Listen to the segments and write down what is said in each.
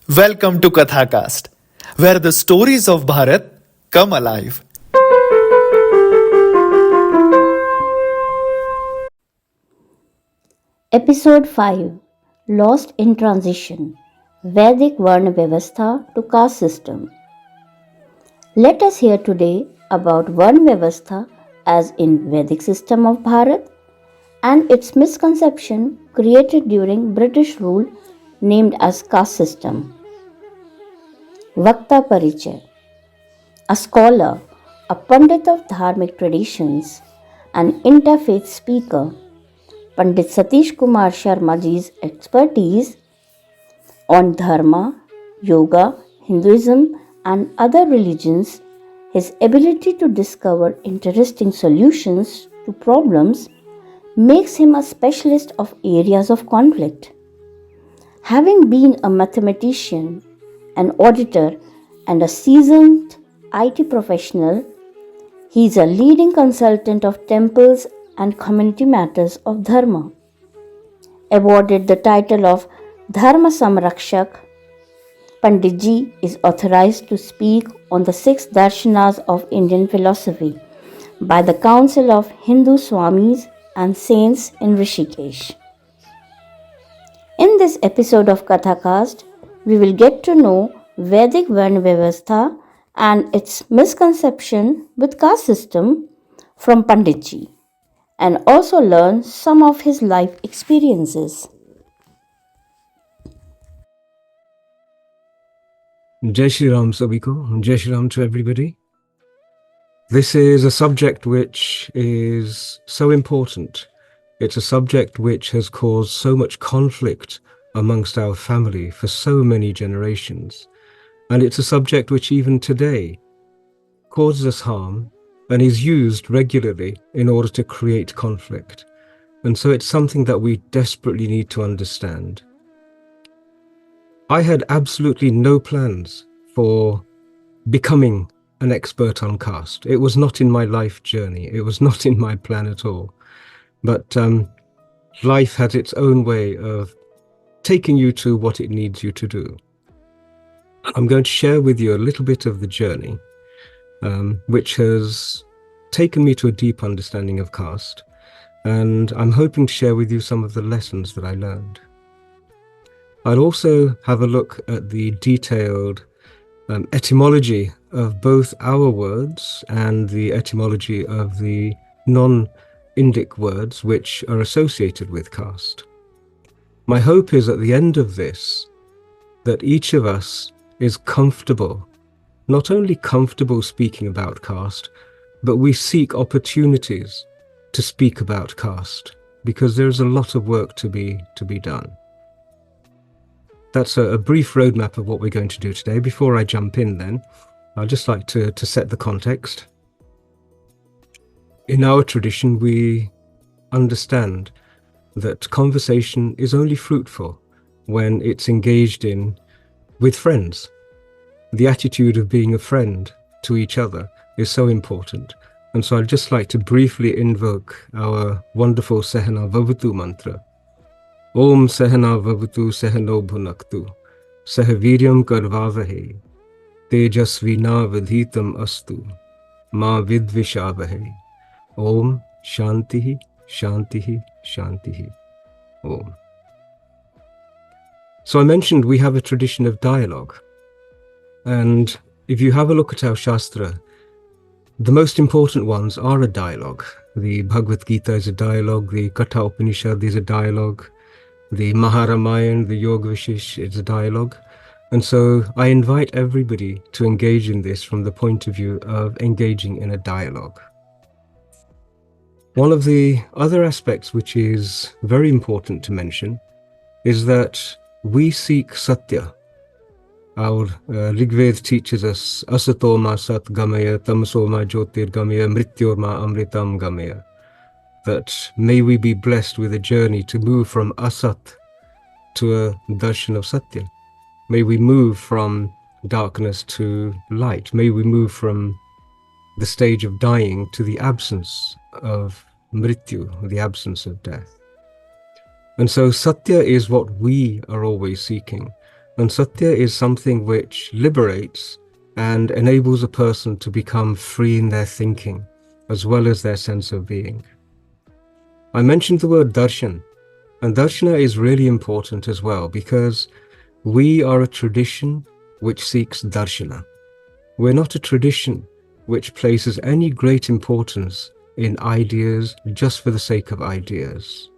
Welcome to Kathacast, where the stories of Bharat come alive. Episode 5 Lost in Transition Vedic Varna Vyavastha to Caste System. Let us hear today about Varna Vyavastha as in Vedic system of Bharat and its misconception created during British rule named as Caste System. Vakta Parichay. A scholar, a Pandit of Dharmic traditions, an interfaith speaker, Pandit Satish Kumar Sharma ji's expertise on Dharma, Yoga, Hinduism, and other religions, his ability to discover interesting solutions to problems makes him a specialist of areas of conflict. Having been a mathematician, an auditor, and a seasoned IT professional, he is a leading consultant of temples and community matters of Dharma. Awarded the title of Dharma Samrakshak, Pandit Ji is authorized to speak on the 6 darshanas of Indian philosophy by the Council of Hindu Swamis and Saints in Rishikesh. In this episode of Kathacast, we will get to know Vedic Varna Vyavastha and its misconception with caste system from Pandit Ji, and also learn some of his life experiences. Jai Shri Ram Sabiko, Jai Shri Ram to everybody. This is a subject which is so important. It's a subject which has caused so much conflict amongst our family for so many generations. And it's a subject which even today causes us harm and is used regularly in order to create conflict. And so it's something that we desperately need to understand. I had absolutely no plans for becoming an expert on caste. It was not in my life journey. It was not in my plan at all. But life has its own way of taking you to what it needs you to do. I'm going to share with you a little bit of the journey, which has taken me to a deep understanding of caste, and I'm hoping to share with you some of the lessons that I learned. I'll also have a look at the detailed etymology of both our words and the etymology of the non-Indic words which are associated with caste. My hope is at the end of this that each of us is comfortable, not only comfortable speaking about caste, but we seek opportunities to speak about caste, because there's a lot of work to be done. That's a brief roadmap of what we're going to do today. Before I jump in then, I'd just like to set the context. In our tradition, we understand that conversation is only fruitful when it's engaged in with friends. The attitude of being a friend to each other is so important. And so I'd just like to briefly invoke our wonderful Sahana Vavatu mantra. Om Sahana Vavatu Sahano Bhunaktu Sahaviryam Karvavahe Tejasvina Vidhitam Astu Ma Vidvishavahe Om Shantihi Shantihi Shantihi Om. So I mentioned we have a tradition of dialogue, and if you have a look at our Shastra, the most important ones are a dialogue. The Bhagavad Gita is a dialogue, the Katha Upanishad is a dialogue, the Maharamayana, the Yoga Vishesh is a dialogue. And so I invite everybody to engage in this from the point of view of engaging in a dialogue. One of the other aspects which is very important to mention is that we seek Satya. Our Rigved teaches us, Asatoma Sat Gamaya, Tamasoma Jyotir Gamaya, Mrityorma Amritam Gamaya. That may we be blessed with a journey to move from Asat to a darshan of Satya. May we move from darkness to light. May we move from the stage of dying to the absence of Mrityu, the absence of death. And so Satya is what we are always seeking. And Satya is something which liberates and enables a person to become free in their thinking, as well as their sense of being. I mentioned the word darshan, and darshana is really important as well, because we are a tradition which seeks darshana. We're not a tradition which places any great importance in ideas just for the sake of ideas.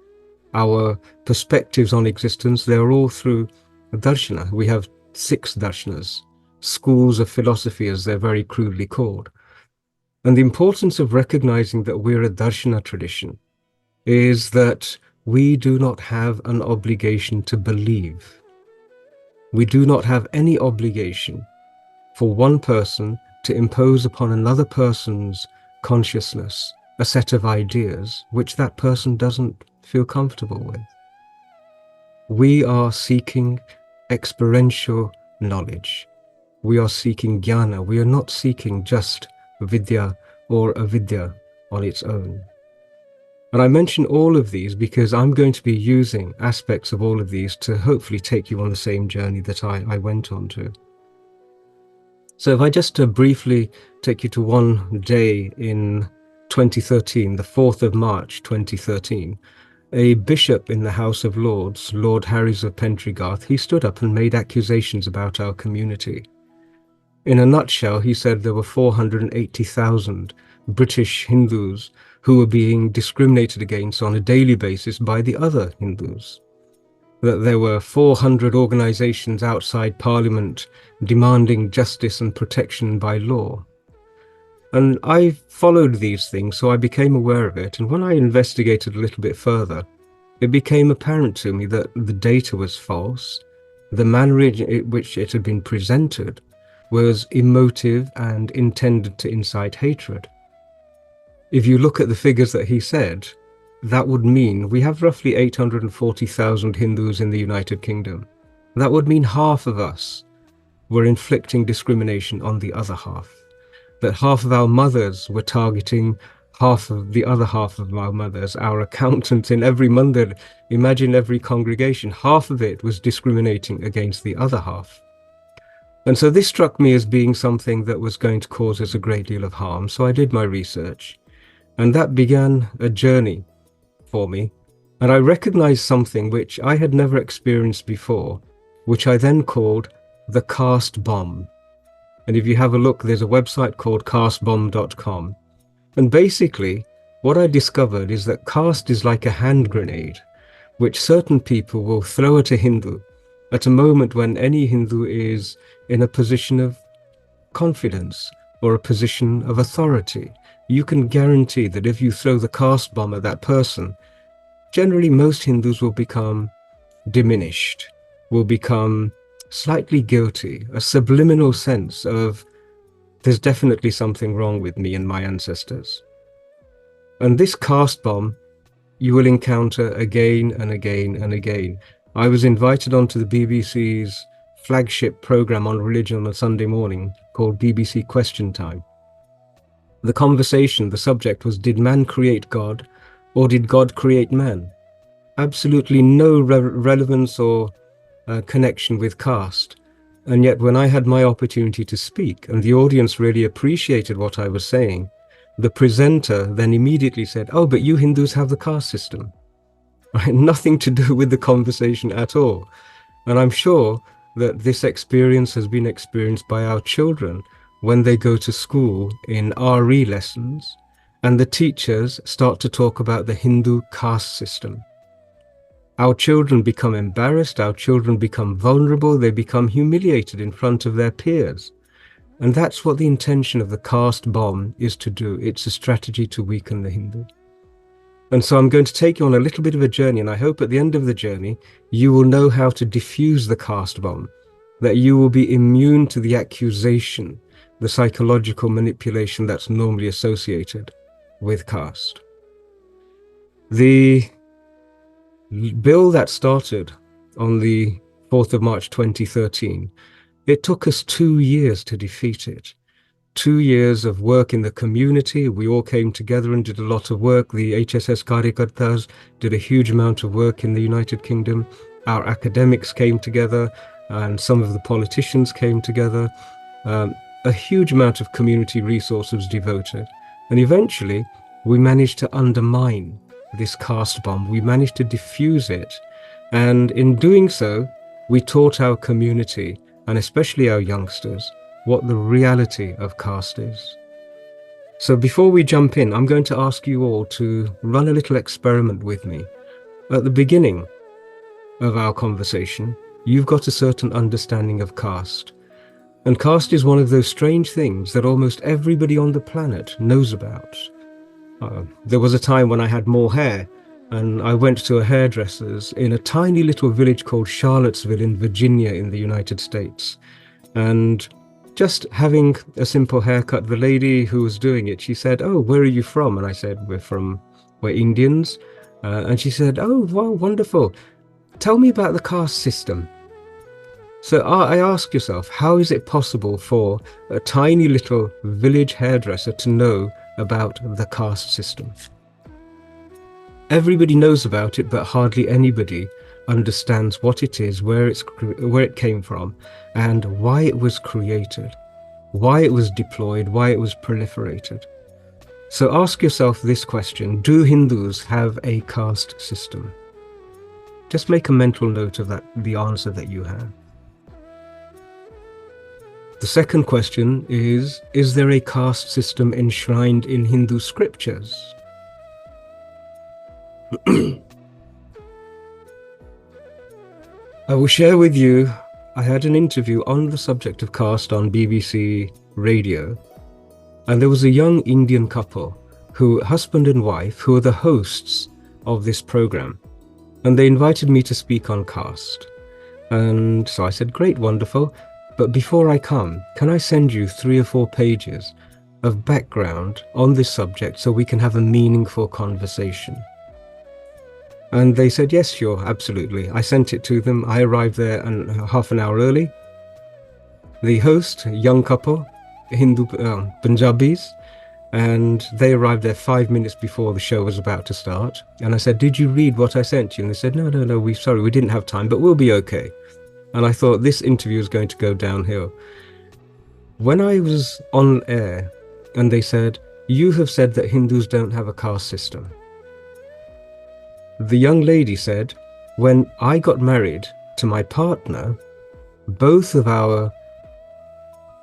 Our perspectives on existence, they're all through darshana. We have 6 darshanas, schools of philosophy as they're very crudely called. And the importance of recognizing that we're a darshana tradition is that we do not have an obligation to believe. We do not have any obligation for one person to impose upon another person's consciousness a set of ideas which that person doesn't feel comfortable with. We are seeking experiential knowledge. We are seeking jnana. We are not seeking just vidya or avidya on its own. And I mention all of these because I'm going to be using aspects of all of these to hopefully take you on the same journey that I went on to. So if I just briefly take you to one day in 2013, the 4th of March 2013, a bishop in the House of Lords, Lord Harries of Pentrigarth, he stood up and made accusations about our community. In a nutshell, he said there were 480,000 British Hindus who were being discriminated against on a daily basis by the other Hindus. That there were 400 organizations outside Parliament demanding justice and protection by law. And I followed these things, so I became aware of it. And when I investigated a little bit further, it became apparent to me that the data was false. The manner in which it had been presented was emotive and intended to incite hatred. If you look at the figures that he said, that would mean we have roughly 840,000 Hindus in the United Kingdom. That would mean half of us were inflicting discrimination on the other half. That half of our mothers were targeting half of the other half of our mothers. Our accountants in every mandir, imagine every congregation, half of it was discriminating against the other half. And so this struck me as being something that was going to cause us a great deal of harm. So I did my research, and that began a journey for me. And I recognized something which I had never experienced before, which I then called the caste bomb. And if you have a look, there's a website called castebomb.com. And basically, what I discovered is that caste is like a hand grenade, which certain people will throw at a Hindu at a moment when any Hindu is in a position of confidence or a position of authority. You can guarantee that if you throw the caste bomb at that person, generally most Hindus will become diminished, will become slightly guilty, a subliminal sense of there's definitely something wrong with me and my ancestors. And this caste bomb you will encounter again and again and again. I was invited onto the BBC's flagship program on religion on a Sunday morning called BBC Question Time. The conversation, the subject was, did man create God or did God create man? Absolutely no relevance or connection with caste. And yet when I had my opportunity to speak and the audience really appreciated what I was saying, the presenter then immediately said, oh, but you Hindus have the caste system. Right? Nothing to do with the conversation at all. And I'm sure that this experience has been experienced by our children when they go to school in RE lessons and the teachers start to talk about the Hindu caste system. Our children become embarrassed, our children become vulnerable, they become humiliated in front of their peers. And that's what the intention of the caste bomb is to do. It's a strategy to weaken the Hindu. And so I'm going to take you on a little bit of a journey, and I hope at the end of the journey, you will know how to diffuse the caste bomb, that you will be immune to the accusation, the psychological manipulation that's normally associated with caste. The bill that started on the 4th of March 2013, it took us 2 years to defeat it. 2 years of work in the community. We all came together and did a lot of work. The HSS Karyakartas did a huge amount of work in the United Kingdom. Our academics came together. and some of the politicians came together. A huge amount of community resource was devoted, and eventually we managed to undermine this caste bomb. We managed to diffuse it, and in doing so, we taught our community, and especially our youngsters, what the reality of caste is. So before we jump in, I'm going to ask you all to run a little experiment with me. At the beginning of our conversation, you've got a certain understanding of caste. And caste is one of those strange things that almost everybody on the planet knows about. There was a time when I had more hair, and I went to a hairdresser's in a tiny little village called Charlottesville in Virginia in the United States. And just having a simple haircut, the lady who was doing it, she said, "Oh, where are you from?" And I said, we're Indians. And she said, "Oh, wow, wonderful. Tell me about the caste system." So I ask yourself, how is it possible for a tiny little village hairdresser to know about the caste system? Everybody knows about it, but hardly anybody understands what it is, where it came from, and why it was created, why it was deployed, why it was proliferated. So ask yourself this question: do Hindus have a caste system? Just make a mental note of that, the answer that you have. The second question is there a caste system enshrined in Hindu scriptures? I will share with you, I had an interview on the subject of caste on BBC radio, and there was a young Indian couple, husband and wife, who are the hosts of this program, and they invited me to speak on caste. And so I said, great, wonderful, but before I come, can I send you 3 or 4 pages of background on this subject so we can have a meaningful conversation? And they said, yes, sure, absolutely. I sent it to them. I arrived there half an hour early. The host, a young couple, Hindu Punjabis, and they arrived there 5 minutes before the show was about to start. And I said, did you read what I sent you? And they said, no, we didn't have time, but we'll be okay. And I thought this interview is going to go downhill. When I was on air and they said, you have said that Hindus don't have a caste system. The young lady said, when I got married to my partner, both of our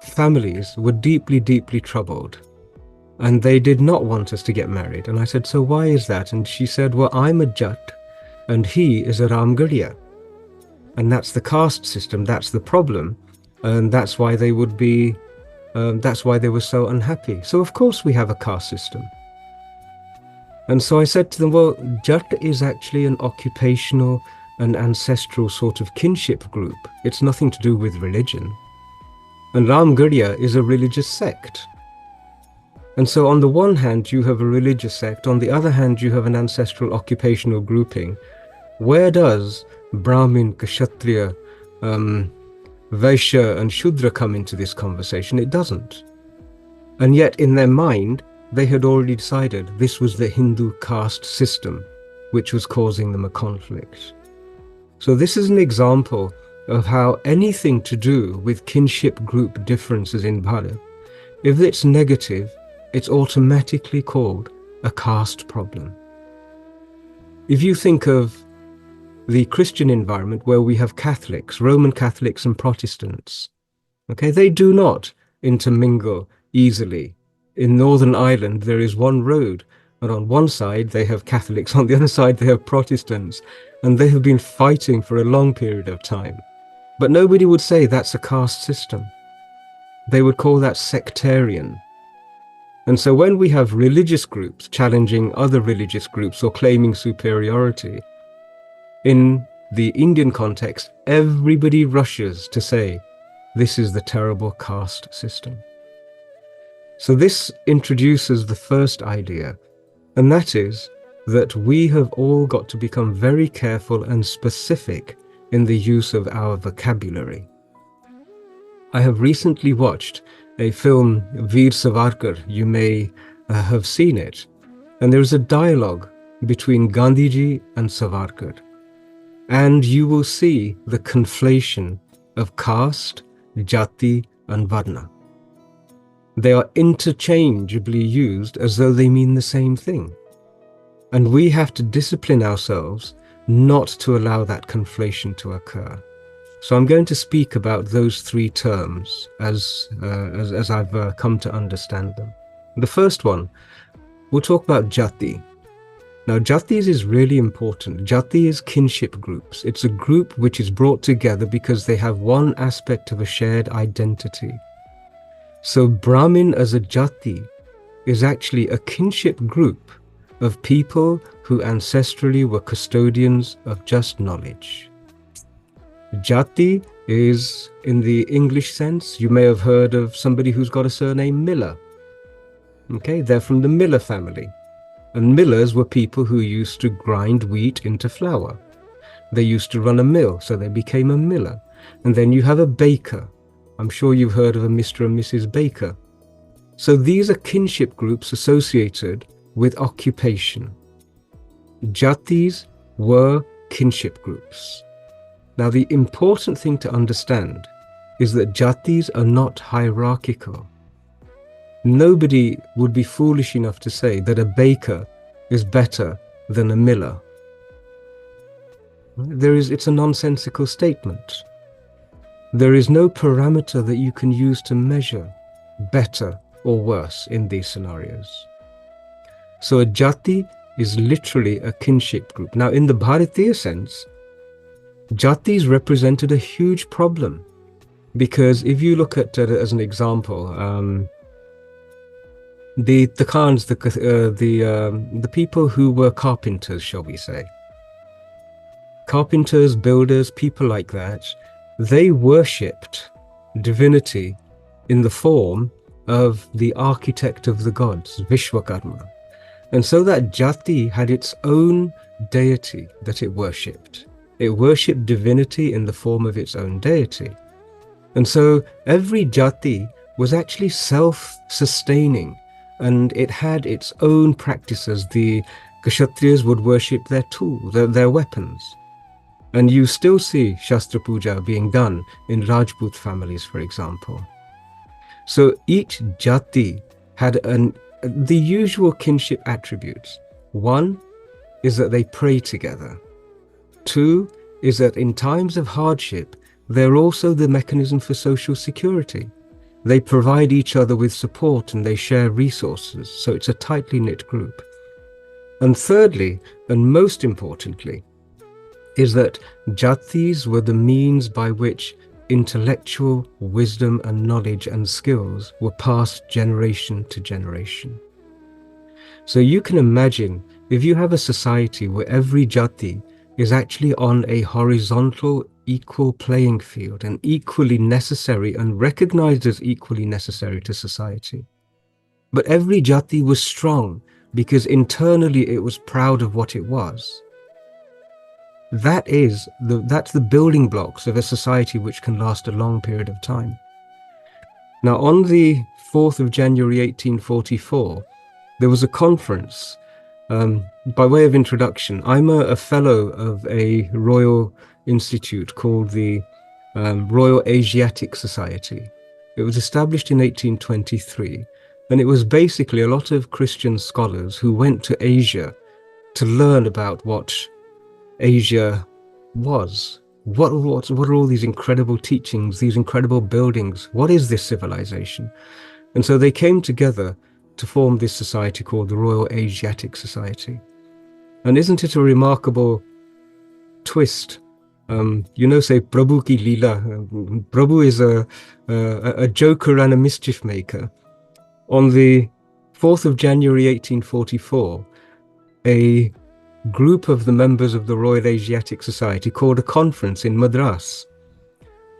families were deeply, deeply troubled, and they did not want us to get married. And I said, so why is that? And she said, well, I'm a Jat and he is a Ramgarhia. And that's the caste system, that's the problem. And that's why they would be, that's why they were so unhappy. So of course we have a caste system. And so I said to them, well, Jat is actually an occupational and ancestral sort of kinship group. It's nothing to do with religion. And Ramgarhia is a religious sect. And so on the one hand, you have a religious sect. On the other hand, you have an ancestral occupational grouping. Where does Brahmin, Kshatriya, Vaishya and Shudra come into this conversation? It doesn't. And yet in their mind, they had already decided this was the Hindu caste system, which was causing them a conflict. So this is an example of how anything to do with kinship group differences in Bharat, if it's negative, it's automatically called a caste problem. If you think of the Christian environment where we have Catholics, Roman Catholics and Protestants, okay, they do not intermingle easily. In Northern Ireland, there is one road, and on one side they have Catholics, on the other side they have Protestants, and they have been fighting for a long period of time. But nobody would say that's a caste system. They would call that sectarian. And so when we have religious groups challenging other religious groups or claiming superiority, in the Indian context, everybody rushes to say, this is the terrible caste system. So this introduces the first idea, and that is that we have all got to become very careful and specific in the use of our vocabulary. I have recently watched a film, Veer Savarkar, you may have seen it, and there is a dialogue between Gandhiji and Savarkar, and you will see the conflation of caste, jati, and varna. They are interchangeably used as though they mean the same thing. And we have to discipline ourselves not to allow that conflation to occur. So I'm going to speak about those three terms as I've come to understand them. The first one, we'll talk about jati. Now, jatis is really important. Jati is kinship groups. It's a group which is brought together because they have one aspect of a shared identity. So Brahmin as a jati is actually a kinship group of people who ancestrally were custodians of just knowledge. Jati is, in the English sense, you may have heard of somebody who's got a surname Miller. Okay, they're from the Miller family. And millers were people who used to grind wheat into flour. They used to run a mill, so they became a miller. And then you have a baker. I'm sure you've heard of a Mr. and Mrs. Baker. So these are kinship groups associated with occupation. Jatis were kinship groups. Now, the important thing to understand is that jatis are not hierarchical. Nobody would be foolish enough to say that a baker is better than a miller. It's a nonsensical statement. There is no parameter that you can use to measure better or worse in these scenarios. So a jati is literally a kinship group. Now, in the Bharatiya sense, jatis represented a huge problem, because if you look at it as an example, the Khans, the people who were carpenters, shall we say, carpenters, builders, people like that, they worshipped divinity in the form of the architect of the gods, Vishwakarma. And so that jati had its own deity that it worshipped. It worshipped divinity in the form of its own deity. And so every jati was actually self-sustaining, and it had its own practices. The Kshatriyas would worship their tools, their weapons. And you still see Shastra Puja being done in Rajput families, for example. So each jati had the usual kinship attributes. One is that they pray together. Two is that in times of hardship, they're also the mechanism for social security. They provide each other with support and they share resources, so it's a tightly knit group. And thirdly, and most importantly, is that jatis were the means by which intellectual wisdom and knowledge and skills were passed generation to generation. So you can imagine if you have a society where every jati is actually on a horizontal equal playing field and equally necessary and recognized as equally necessary to society. But every jati was strong because internally it was proud of what it was. That's the building blocks of a society which can last a long period of time. Now, on the 4th of January 1844, there was a conference. By way of introduction, I'm a fellow of a royal institute called the Royal Asiatic Society. It was established in 1823, and it was basically a lot of Christian scholars who went to Asia to learn about what Asia was. What are all these incredible teachings, these incredible buildings? What is this civilization? And so they came together to form this society called the Royal Asiatic Society. And isn't it a remarkable twist? Say Prabhu ki Leela. Prabhu is a joker and a mischief maker. On the 4th of January 1844, a group of the members of the Royal Asiatic Society called a conference in Madras.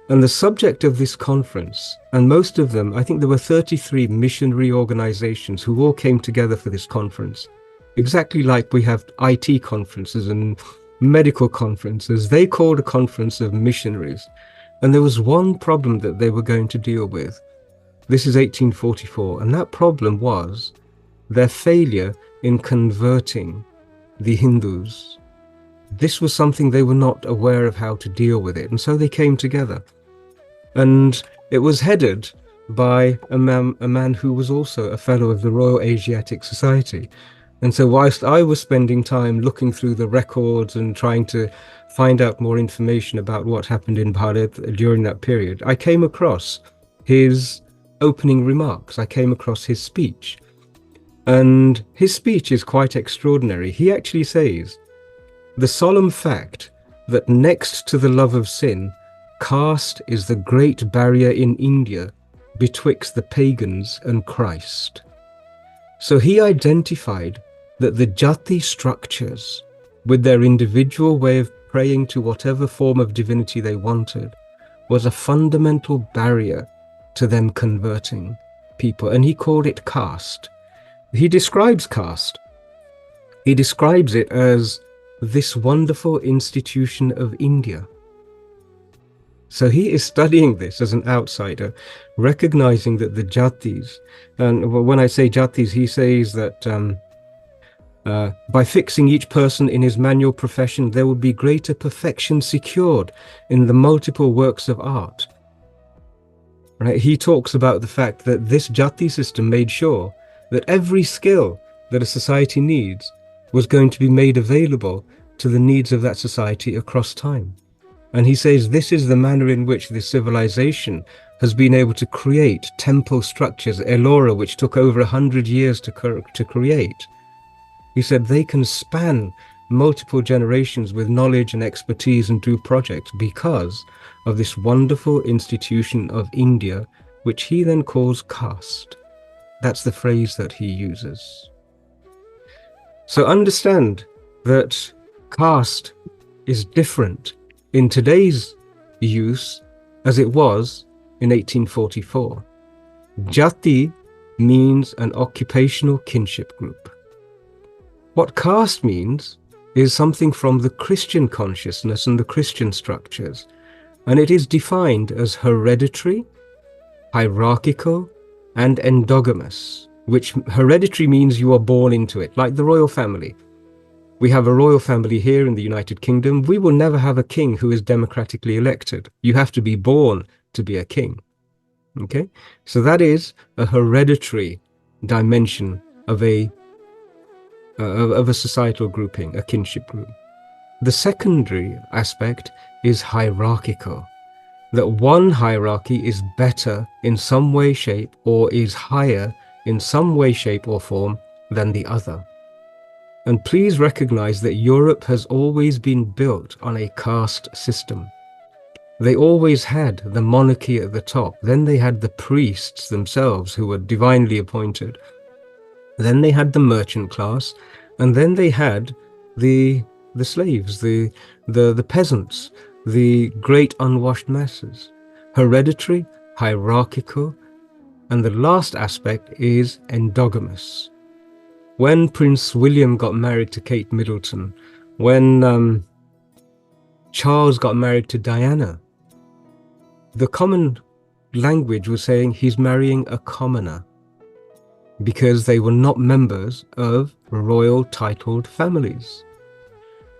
And the subject of this conference, and most of them, I think there were 33 missionary organizations who all came together for this conference, exactly like we have IT conferences and medical conferences. They called a conference of missionaries. And there was one problem that they were going to deal with. This is 1844, and that problem was their failure in converting the Hindus. This was something they were not aware of how to deal with it, and so they came together. And it was headed by a man who was also a fellow of the Royal Asiatic Society. And so whilst I was spending time looking through the records and trying to find out more information about what happened in Bharat during that period, I came across his opening remarks. I came across his speech. And his speech is quite extraordinary. He actually says, "The solemn fact that next to the love of sin, caste is the great barrier in India betwixt the pagans and Christ." So he identified that the jati structures, with their individual way of praying to whatever form of divinity they wanted, was a fundamental barrier to them converting people. And he called it caste. He describes caste. He describes it as this wonderful institution of India. So he is studying this as an outsider, recognizing that the jatis, and when I say jatis, he says that by fixing each person in his manual profession, there would be greater perfection secured in the multiple works of art. Right? He talks about the fact that this jati system made sure that every skill that a society needs was going to be made available to the needs of that society across time. And he says this is the manner in which this civilization has been able to create temple structures, Ellora, which took over 100 years to create. He said they can span multiple generations with knowledge and expertise and do projects because of this wonderful institution of India, which he then calls caste. That's the phrase that he uses. So understand that caste is different in today's use as it was in 1844. Jati means an occupational kinship group. What caste means is something from the Christian consciousness and the Christian structures, and it is defined as hereditary, hierarchical, and endogamous, which hereditary means you are born into it, like the royal family. We have a royal family here in the United Kingdom. We will never have a king who is democratically elected. You have to be born to be a king. Okay? So that is a hereditary dimension of a societal grouping, a kinship group. The secondary aspect is hierarchical, that one hierarchy is better in some way, shape, or is higher in some way, shape, or form than the other. And please recognize that Europe has always been built on a caste system. They always had the monarchy at the top. Then they had the priests themselves who were divinely appointed. Then they had the merchant class, and then they had the slaves, the peasants, the great unwashed masses. Hereditary, hierarchical, and the last aspect is endogamous. When Prince William got married to Kate Middleton, when Charles got married to Diana, the common language was saying he's marrying a commoner, because they were not members of royal titled families.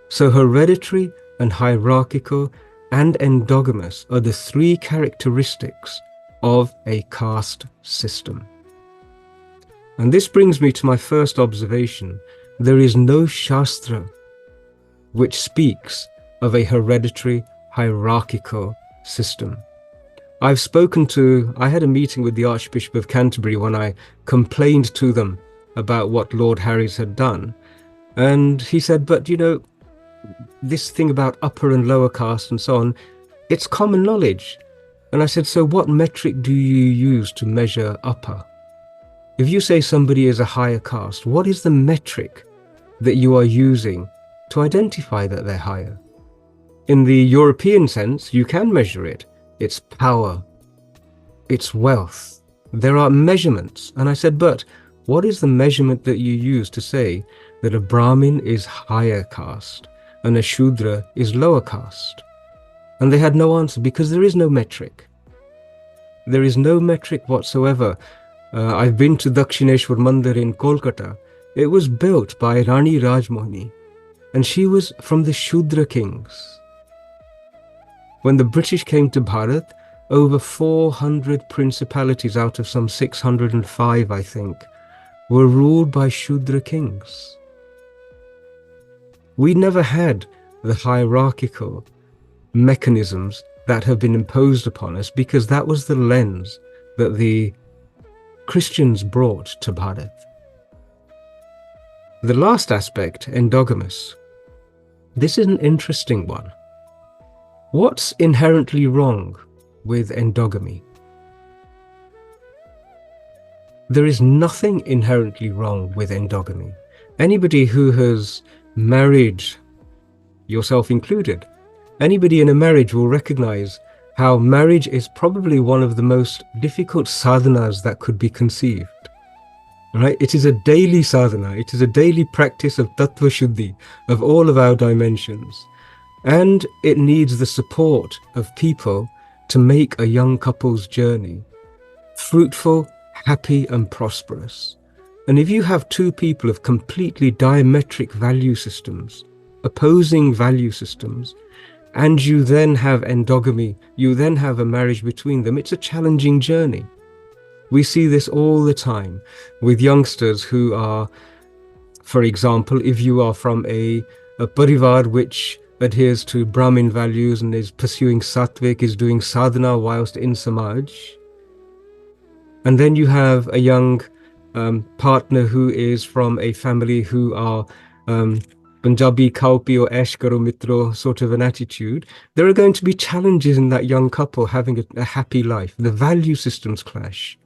So hereditary and hierarchical and endogamous are the three characteristics of a caste system. And this brings me to my first observation. There is no Shastra which speaks of a hereditary hierarchical system. I had a meeting with the Archbishop of Canterbury when I complained to them about what Lord Harry's had done. And he said, but you know, this thing about upper and lower caste and so on, it's common knowledge. And I said, so what metric do you use to measure upper? If you say somebody is a higher caste, what is the metric that you are using to identify that they're higher? In the European sense, you can measure it. It's power, it's wealth. There are measurements. And I said, but what is the measurement that you use to say that a Brahmin is higher caste and a Shudra is lower caste? And they had no answer because there is no metric. There is no metric whatsoever. I've been to Dakshineshwar Mandir in Kolkata. It was built by Rani Rajmohini, and she was from the Shudra kings. When the British came to Bharat, over 400 principalities out of some 605, I think, were ruled by Shudra kings. We never had the hierarchical mechanisms that have been imposed upon us because that was the lens that the Christians brought to Bharat. The last aspect, endogamous. This is an interesting one. What's inherently wrong with endogamy? There is nothing inherently wrong with endogamy. Anybody who has married, yourself included, anybody in a marriage will recognize how marriage is probably one of the most difficult sadhanas that could be conceived. Right? It is a daily sadhana. It is a daily practice of tattva shuddhi, of all of our dimensions. And it needs the support of people to make a young couple's journey fruitful, happy, and prosperous. And if you have two people of completely diametric value systems, opposing value systems, and you then have endogamy, you then have a marriage between them, it's a challenging journey. We see this all the time with youngsters who are, for example, if you are from a parivar which adheres to Brahmin values and is pursuing sattvic, is doing sadhana whilst in samaj, and then you have a young partner who is from a family who are Punjabi Kaupi or Aish Karo Mitro sort of an attitude, there are going to be challenges in that young couple having a happy life. The value systems clash.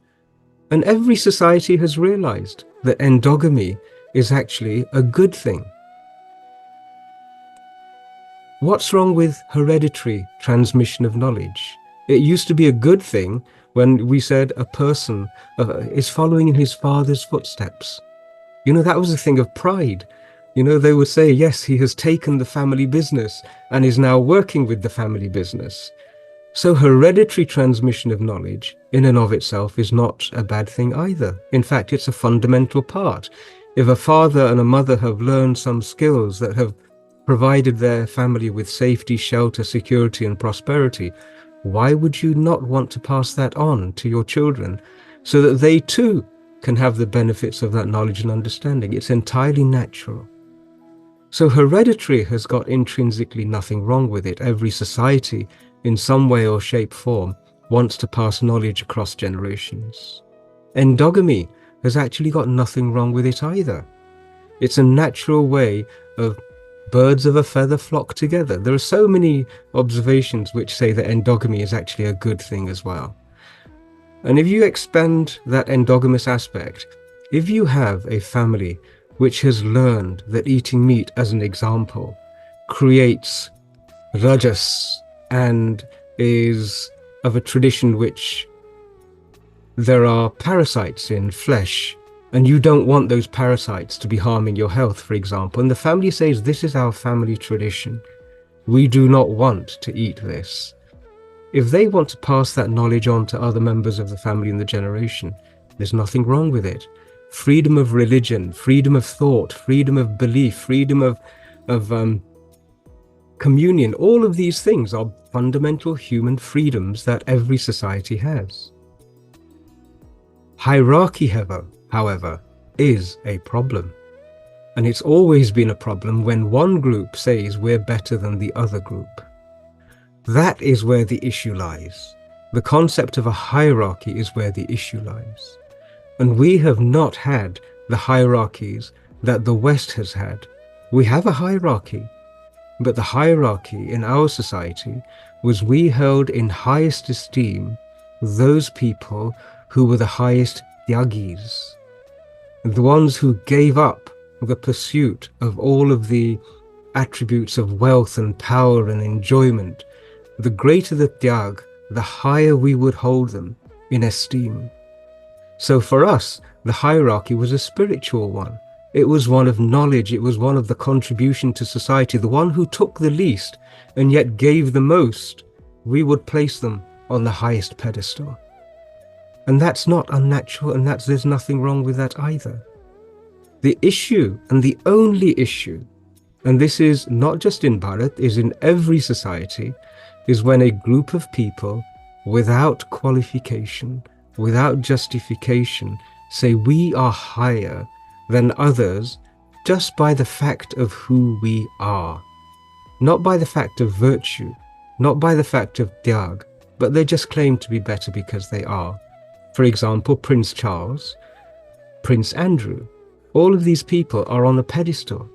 And every society has realized that endogamy is actually a good thing. What's wrong with hereditary transmission of knowledge? It used to be a good thing when we said a person is following in his father's footsteps. You know, that was a thing of pride. You know, they would say, yes, he has taken the family business and is now working with the family business. So hereditary transmission of knowledge in and of itself is not a bad thing either. In fact, it's a fundamental part. If a father and a mother have learned some skills that have provided their family with safety, shelter, security, and prosperity, why would you not want to pass that on to your children so that they too can have the benefits of that knowledge and understanding? It's entirely natural. So hereditary has got intrinsically nothing wrong with it. Every society, in some way or shape form, wants to pass knowledge across generations. Endogamy has actually got nothing wrong with it either. It's a natural way of birds of a feather flock together. There are so many observations which say that endogamy is actually a good thing as well. And if you expand that endogamous aspect, if you have a family which has learned that eating meat, as an example, creates rajas and is of a tradition which there are parasites in flesh, and you don't want those parasites to be harming your health, for example, and the family says, this is our family tradition, we do not want to eat this. If they want to pass that knowledge on to other members of the family in the generation, there's nothing wrong with it. Freedom of religion, freedom of thought, freedom of belief, freedom of communion, all of these things are fundamental human freedoms that every society has. Hierarchy, however, is a problem. And it's always been a problem when one group says we're better than the other group. That is where the issue lies. The concept of a hierarchy is where the issue lies. And we have not had the hierarchies that the West has had. We have a hierarchy, but the hierarchy in our society was we held in highest esteem those people who were the highest tyagis, the ones who gave up the pursuit of all of the attributes of wealth and power and enjoyment. The greater the tyag, the higher we would hold them in esteem. So for us, the hierarchy was a spiritual one. It was one of knowledge. It was one of the contribution to society. The one who took the least and yet gave the most, we would place them on the highest pedestal. And that's not unnatural, and there's nothing wrong with that either. The issue, and the only issue, and this is not just in Bharat, is in every society, is when a group of people without qualification, without justification, say we are higher than others just by the fact of who we are. Not by the fact of virtue, not by the fact of tyag, but they just claim to be better because they are. For example, Prince Charles, Prince Andrew, all of these people are on a pedestal.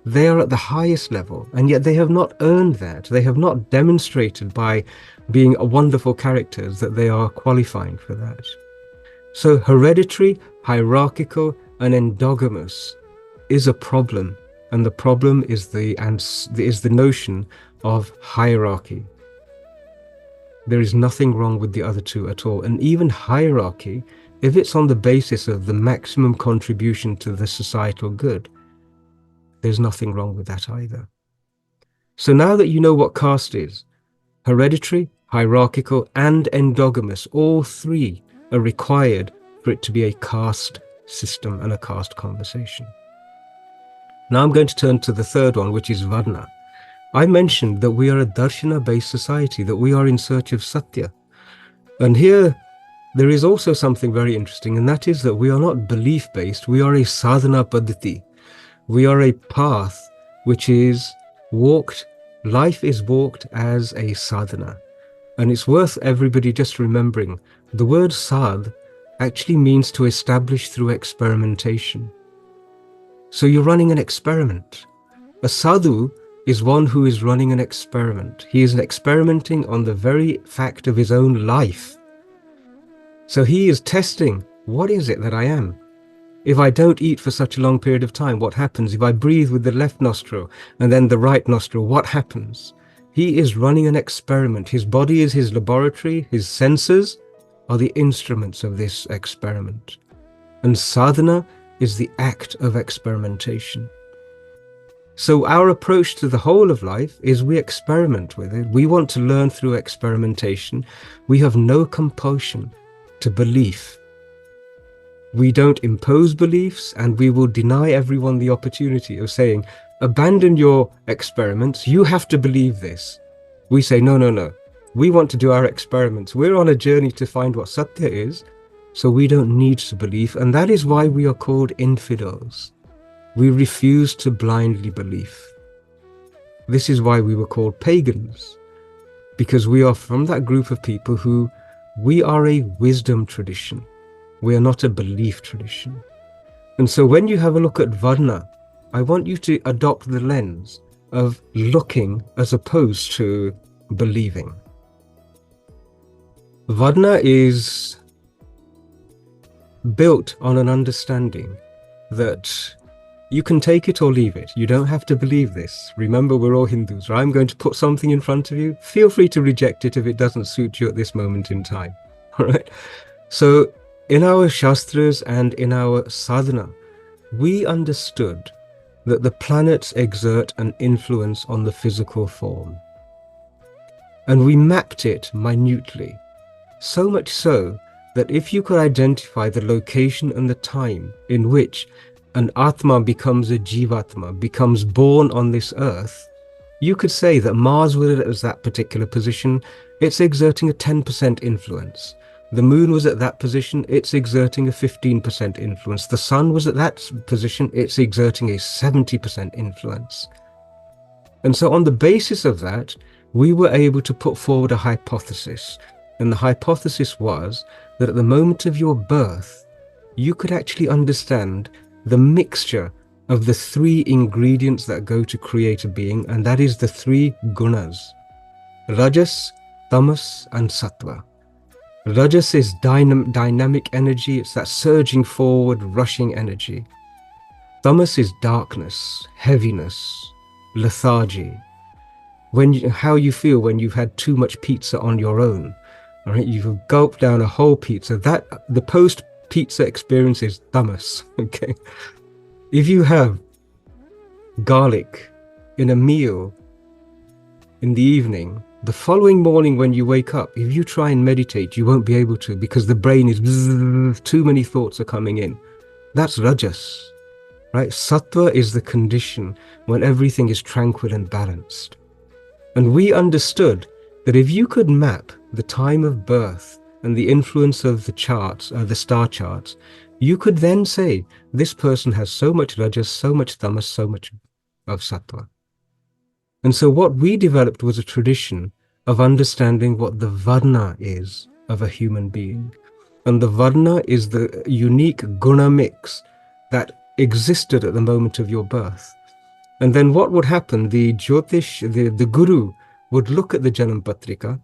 They are at the highest level, and yet they have not earned that. They have not demonstrated by being wonderful characters that they are qualifying for that. So hereditary, hierarchical, and endogamous is a problem, and the problem is the notion of hierarchy. There is nothing wrong with the other two at all, and even hierarchy, if it's on the basis of the maximum contribution to the societal good, there's nothing wrong with that either. So now that you know what caste is, hereditary, hierarchical, and endogamous, all three are required for it to be a caste system and a caste conversation. Now I'm going to turn to the third one, which is Varna. I mentioned that we are a Darshana-based society, that we are in search of Satya. And here, there is also something very interesting, and that is that we are not belief-based, we are a sadhana paddhati. We are a path which is walked, life is walked as a sadhana. And it's worth everybody just remembering, the word sadh actually means to establish through experimentation. So you're running an experiment. A sadhu is one who is running an experiment. He is experimenting on the very fact of his own life. So he is testing, what is it that I am? If I don't eat for such a long period of time, what happens? If I breathe with the left nostril and then the right nostril, what happens? He is running an experiment. His body is his laboratory. His senses are the instruments of this experiment. And sadhana is the act of experimentation. So our approach to the whole of life is we experiment with it. We want to learn through experimentation. We have no compulsion to belief. We don't impose beliefs, and we will deny everyone the opportunity of saying, abandon your experiments, you have to believe this. We say, no. We want to do our experiments. We're on a journey to find what Satya is, so we don't need to believe, and that is why we are called infidels. We refuse to blindly believe. This is why we were called pagans, because we are from that group of people who, we are a wisdom tradition. We are not a belief tradition. And so when you have a look at Varna, I want you to adopt the lens of looking as opposed to believing. Varna is built on an understanding that you can take it or leave it. You don't have to believe this. Remember, we're all Hindus, right? I'm going to put something in front of you. Feel free to reject it if it doesn't suit you at this moment in time. All right? So in our Shastras and in our sadhana, we understood that the planets exert an influence on the physical form. And we mapped it minutely, so much so that if you could identify the location and the time in which an Atma becomes a Jivatma, becomes born on this earth, you could say that Mars was at that particular position, it's exerting a 10% influence. The moon was at that position, it's exerting a 15% influence. The sun was at that position, it's exerting a 70% influence. And so on the basis of that, we were able to put forward a hypothesis. And the hypothesis was that at the moment of your birth, you could actually understand the mixture of the three ingredients that go to create a being, and that is the three gunas: Rajas, Tamas, and Sattva. Rajas is dynamic energy, it's that surging forward, rushing energy. Tamas is darkness, heaviness, lethargy. How you feel when you've had too much pizza on your own. All right, you've gulped down a whole pizza. The post-pizza experience is tamas, okay? If you have garlic in a meal in the evening, the following morning when you wake up, if you try and meditate, you won't be able to, because the brain is too many thoughts are coming in. That's rajas, right? Sattva is the condition when everything is tranquil and balanced. And we understood that if you could map the time of birth and the influence of the charts, the star charts, you could then say, this person has so much rajas, so much tamas, so much of sattva. And so what we developed was a tradition of understanding what the varna is of a human being. And the varna is the unique guna mix that existed at the moment of your birth. And then what would happen? The Jyotish, the guru, would look at the Janam Patrika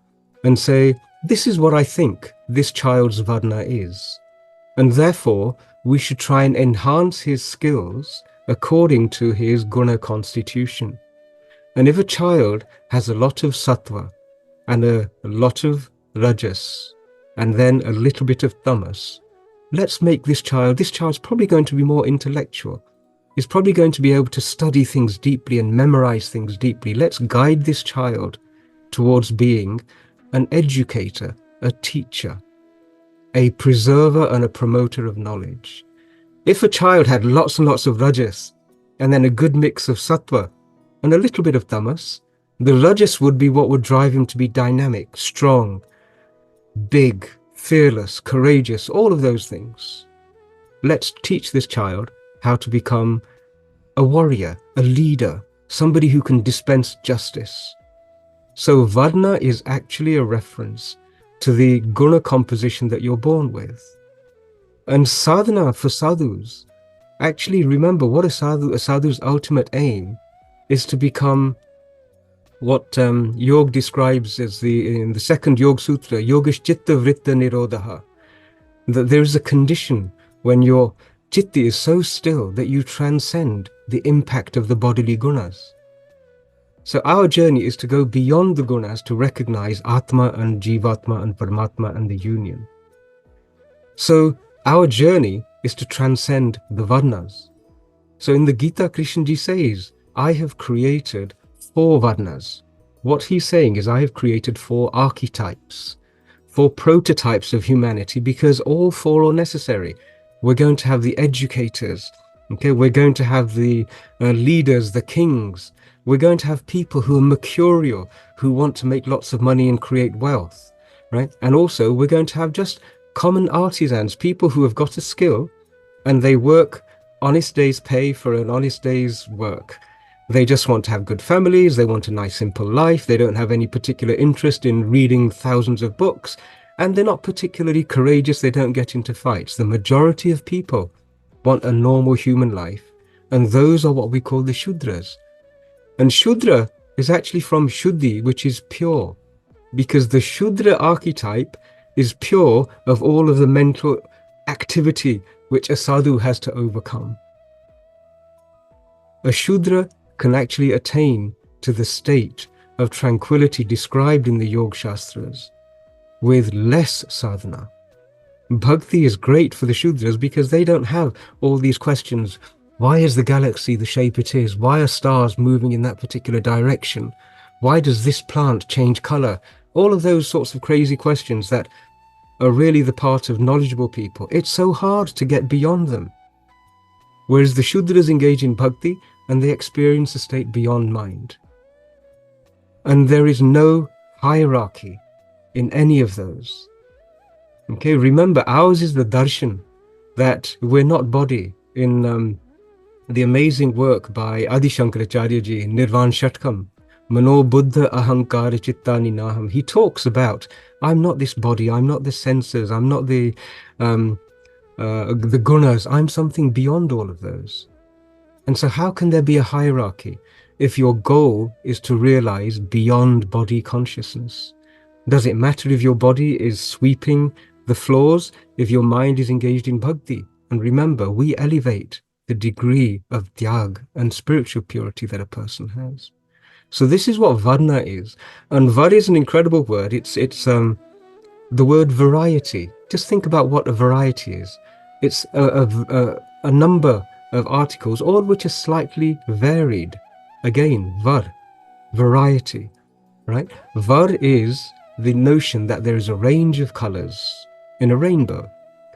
and say, this is what I think this child's varna is. And therefore, we should try and enhance his skills according to his guna constitution. And if a child has a lot of sattva and a lot of rajas and then a little bit of tamas, let's make this child's probably going to be more intellectual. He's probably going to be able to study things deeply and memorize things deeply. Let's guide this child towards being an educator, a teacher, a preserver and a promoter of knowledge. If a child had lots and lots of rajas and then a good mix of sattva and a little bit of tamas, the rajas would be what would drive him to be dynamic, strong, big, fearless, courageous, all of those things. Let's teach this child how to become a warrior, a leader, somebody who can dispense justice. So Varna is actually a reference to the guna composition that you're born with. And sadhana for sadhus, actually remember what a sadhu's ultimate aim is to become what Yoga describes as in the second Yoga Sutra, Yogish Chitta Vritta Nirodha, that there is a condition when your chitti is so still that you transcend the impact of the bodily gunas. So our journey is to go beyond the gunas to recognize Atma and Jivatma and Paramatma and the union. So our journey is to transcend the Varnas. So in the Gita, Krishnaji says, I have created 4 Varnas. What he's saying is I have created 4 archetypes, 4 prototypes of humanity, because all 4 are necessary. We're going to have the educators, okay? We're going to have the leaders, the kings. We're going to have people who are mercurial, who want to make lots of money and create wealth, right? And also we're going to have just common artisans, people who have got a skill and they work honest day's pay for an honest day's work. They just want to have good families. They want a nice, simple life. They don't have any particular interest in reading thousands of books. And they're not particularly courageous. They don't get into fights. The majority of people want a normal human life. And those are what we call the Shudras. And Shudra is actually from Shuddhi, which is pure. Because the Shudra archetype is pure of all of the mental activity which a sadhu has to overcome. A Shudra can actually attain to the state of tranquility described in the Yoga Shastras with less sadhana. Bhakti is great for the Shudras because they don't have all these questions. Why is the galaxy the shape it is? Why are stars moving in that particular direction? Why does this plant change color? All of those sorts of crazy questions that are really the part of knowledgeable people. It's so hard to get beyond them. Whereas the Shudras engage in bhakti and they experience a state beyond mind. And there is no hierarchy in any of those. Okay, remember, ours is the darshan, that we're not body. In the amazing work by Adi Shankaracharya-ji, Nirvan Shatkam, Mano Buddha Ahankara Chittani Naham, he talks about, I'm not this body, I'm not the senses, I'm not the gunas, I'm something beyond all of those. And so how can there be a hierarchy if your goal is to realize beyond body consciousness? Does it matter if your body is sweeping the floors, if your mind is engaged in bhakti? And remember, we elevate the degree of tyag and spiritual purity that a person has. So this is what Varna is. And Var is an incredible word. It's the word variety. Just think about what a variety is. It's a number of articles, all of which are slightly varied. Again, Var, variety, right? Var is the notion that there is a range of colors in a rainbow,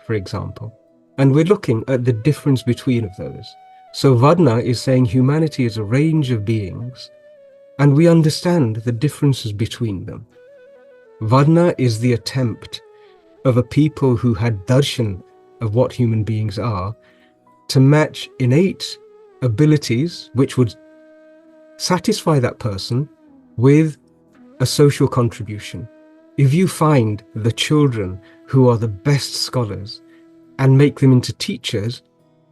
for example. And we're looking at the difference between of those. So Varna is saying humanity is a range of beings, and we understand the differences between them. Varna is the attempt of a people who had darshan of what human beings are to match innate abilities which would satisfy that person with a social contribution. If you find the children who are the best scholars and make them into teachers,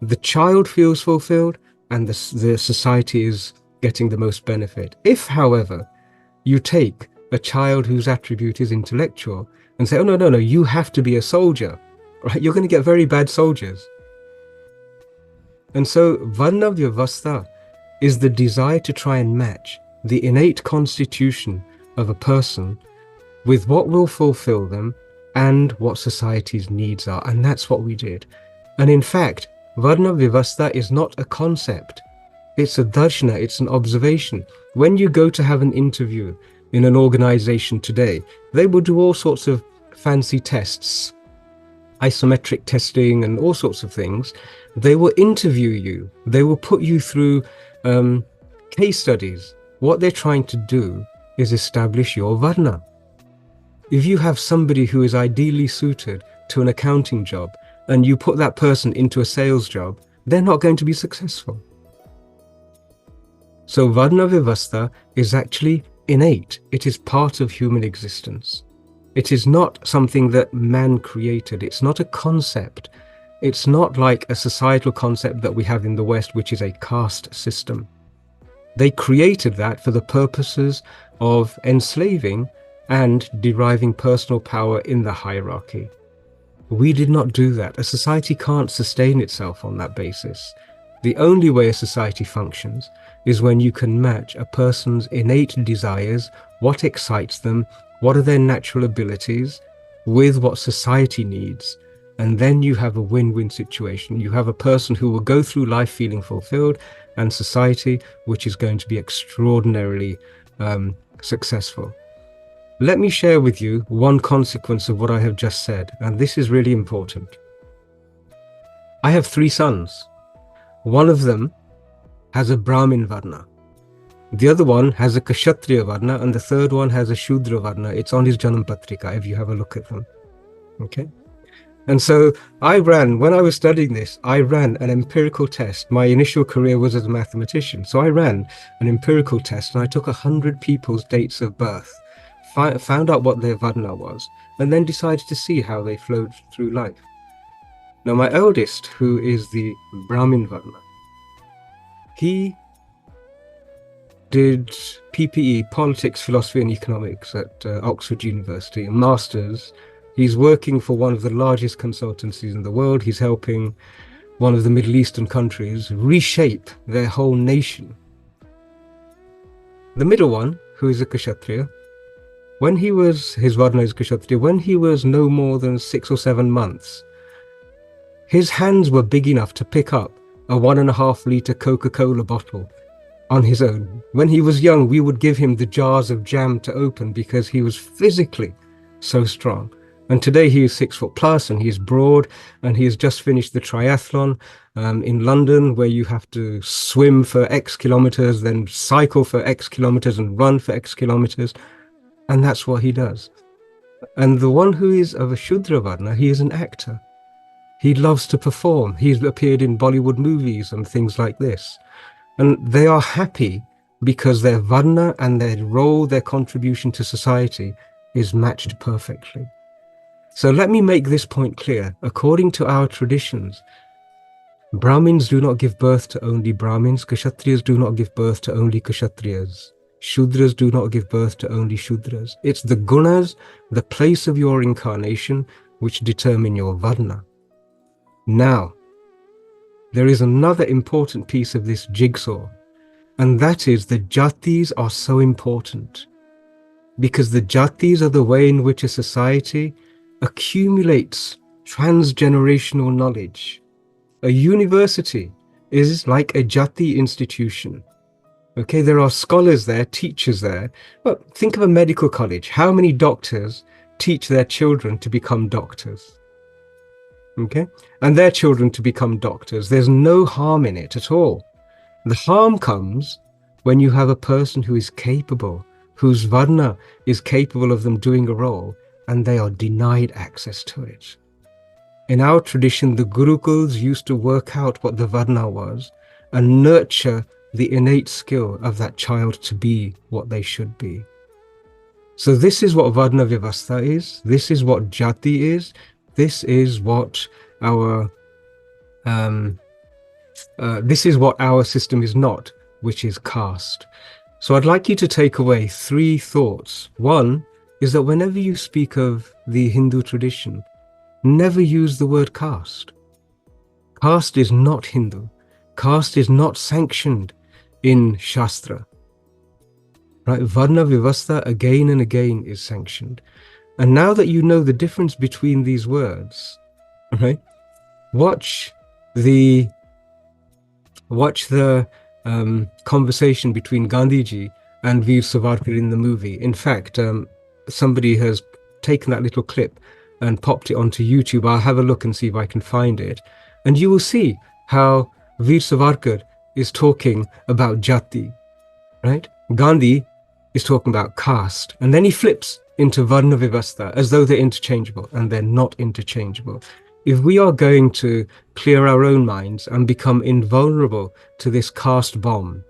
the child feels fulfilled and the society is getting the most benefit. If, however, you take a child whose attribute is intellectual and say, oh, no, you have to be a soldier, right? You're going to get very bad soldiers. And so Varna Vyavastha is the desire to try and match the innate constitution of a person with what will fulfill them and what society's needs are. And that's what we did. And in fact, Varna Vyavastha is not a concept. It's a darshana, it's an observation. When you go to have an interview in an organization today, they will do all sorts of fancy tests, isometric testing and all sorts of things. They will interview you. They will put you through case studies. What they're trying to do is establish your Varna. If you have somebody who is ideally suited to an accounting job and you put that person into a sales job, they're not going to be successful. So Varna Vyavastha is actually innate. It is part of human existence. It is not something that man created. It's not a concept. It's not like a societal concept that we have in the West, which is a caste system. They created that for the purposes of enslaving and deriving personal power in the hierarchy. We did not do that. A society can't sustain itself on that basis. The only way a society functions is when you can match a person's innate desires, what excites them, what are their natural abilities, with what society needs. And then you have a win-win situation. You have a person who will go through life feeling fulfilled and society which is going to be extraordinarily successful. Let me share with you one consequence of what I have just said, and this is really important. I have 3 sons. One of them has a Brahmin Varna. The other one has a Kshatriya Varna, and the third one has a Shudra Varna. It's on his Janam Patrika if you have a look at them. Okay? And so when I was studying this, I ran an empirical test. My initial career was as a mathematician. So I ran an empirical test and I took 100 people's dates of birth, found out what their Varna was, and then decided to see how they flowed through life. Now my eldest, who is the Brahmin Varna, he did PPE, Politics, Philosophy and Economics at Oxford University, a master's. He's working for one of the largest consultancies in the world. He's helping one of the Middle Eastern countries reshape their whole nation. The middle one, who is a Kshatriya, his Varna is Kshatriya, when he was no more than 6 or 7 months, his hands were big enough to pick up a 1.5 litre Coca-Cola bottle on his own. When he was young, we would give him the jars of jam to open because he was physically so strong. And today he is 6 foot plus and he is broad, and he has just finished the triathlon in London, where you have to swim for X kilometers, then cycle for X kilometers and run for X kilometers. And that's what he does. And the one who is of a Shudra Varna, he is an actor. He loves to perform. He's appeared in Bollywood movies and things like this. And they are happy because their Varna and their role, their contribution to society is matched perfectly. So let me make this point clear. According to our traditions, Brahmins do not give birth to only Brahmins. Kshatriyas do not give birth to only Kshatriyas. Shudras do not give birth to only Shudras. It's the gunas, the place of your incarnation, which determine your Varna. Now, there is another important piece of this jigsaw, and that is the jatis are so important, because the jatis are the way in which a society accumulates transgenerational knowledge. A university is like a jati institution. Okay, there are scholars there, teachers there. But think of a medical college. How many doctors teach their children to become doctors? Okay, and their children to become doctors. There's no harm in it at all. The harm comes when you have a person who is capable, whose Varna is capable of them doing a role, and they are denied access to it. In our tradition, the Gurukuls used to work out what the Varna was and nurture the innate skill of that child to be what they should be. So this is what Varna Vyavastha is. This is what Jati is. This is what our system is not, which is caste. So I'd like you to take away 3 thoughts. One is that whenever you speak of the Hindu tradition, never use the word caste. Caste is not Hindu. Caste is not sanctioned in Shastra. Right? Varna Vyavastha again and again is sanctioned. And now that you know the difference between these words, right? Watch the conversation between Gandhiji and Veer Savarkar in the movie. In fact, somebody has taken that little clip and popped it onto YouTube. I'll have a look and see if I can find it. And you will see how Veer Savarkar is talking about Jati, right? Gandhi is talking about caste. And then he flips into Varna Vyavastha as though they're interchangeable, and they're not interchangeable. If we are going to clear our own minds and become invulnerable to this caste bomb,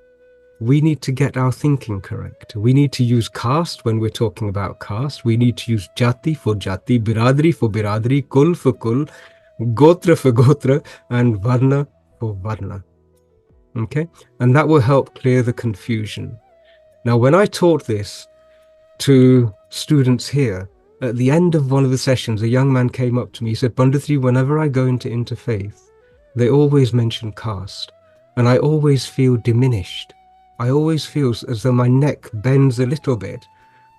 we need to get our thinking correct. We need to use caste when we're talking about caste. We need to use Jati for Jati, Biradri for Biradri, Kul for Kul, Gotra for Gotra, and Varna for Varna. Okay? And that will help clear the confusion. Now, when I taught this to students here, at the end of one of the sessions, a young man came up to me. He said, Panditri, whenever I go into interfaith, they always mention caste, and I always feel diminished. I always feel as though my neck bends a little bit.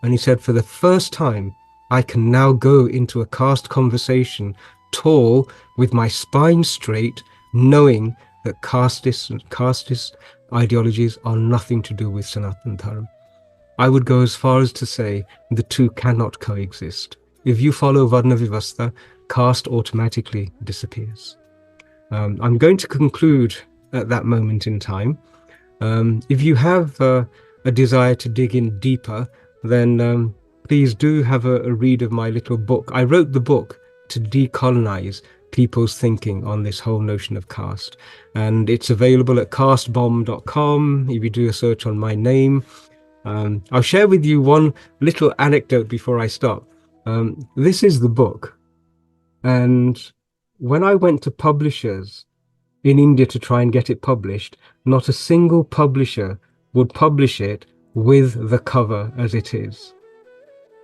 And he said, for the first time, I can now go into a caste conversation tall, with my spine straight, knowing that casteist ideologies are nothing to do with Sanatana Dharma. I would go as far as to say the two cannot coexist. If you follow Varna Vyavastha, caste automatically disappears. I'm going to conclude at that moment in time. If you have a desire to dig in deeper, then please do have a read of my little book. I wrote the book to decolonize people's thinking on this whole notion of caste. And it's available at castebomb.com. If you do a search on my name, I'll share with you one little anecdote before I stop. This is the book. And when I went to publishers in India to try and get it published, not a single publisher would publish it with the cover as it is.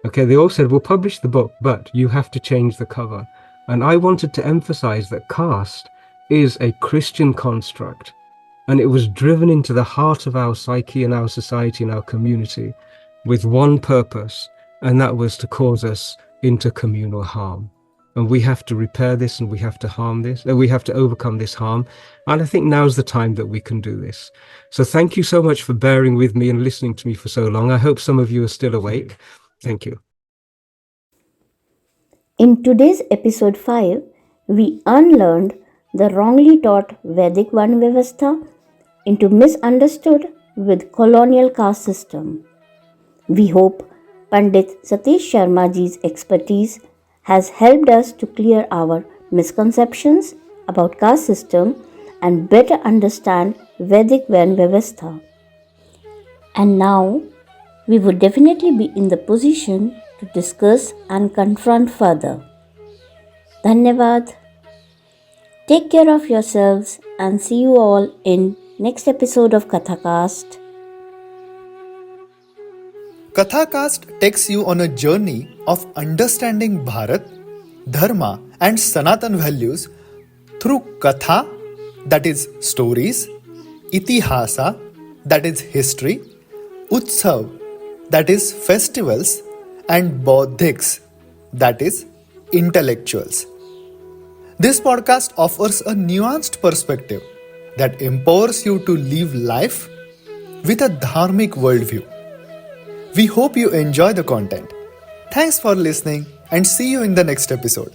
Okay, they all said, we'll publish the book, but you have to change the cover. And I wanted to emphasize that caste is a Christian construct. And it was driven into the heart of our psyche and our society and our community with one purpose, and that was to cause us intercommunal harm. And we have to repair this, and we have to harm this, and we have to overcome this harm. And I think now's the time that we can do this. So thank you so much for bearing with me and listening to me for so long. I hope some of you are still awake. Thank you. In today's episode 5, we unlearned the wrongly taught Vedic Varna Vyavastha into misunderstood with colonial caste system. We hope Pandit Satish Sharmaji's expertise has helped us to clear our misconceptions about caste system and better understand Vedic Varna Vyavastha. And now, we would definitely be in the position to discuss and confront further. Dhanyavad. Take care of yourselves and see you all in next episode of Kathacast. Kathacast takes you on a journey of understanding Bharat, Dharma and Sanatan values through Katha, that is stories, Itihasa, that is history, Utsav, that is festivals, and Bodhiks, that is intellectuals. This podcast offers a nuanced perspective that empowers you to live life with a dharmic worldview. We hope you enjoy the content. Thanks for listening and see you in the next episode.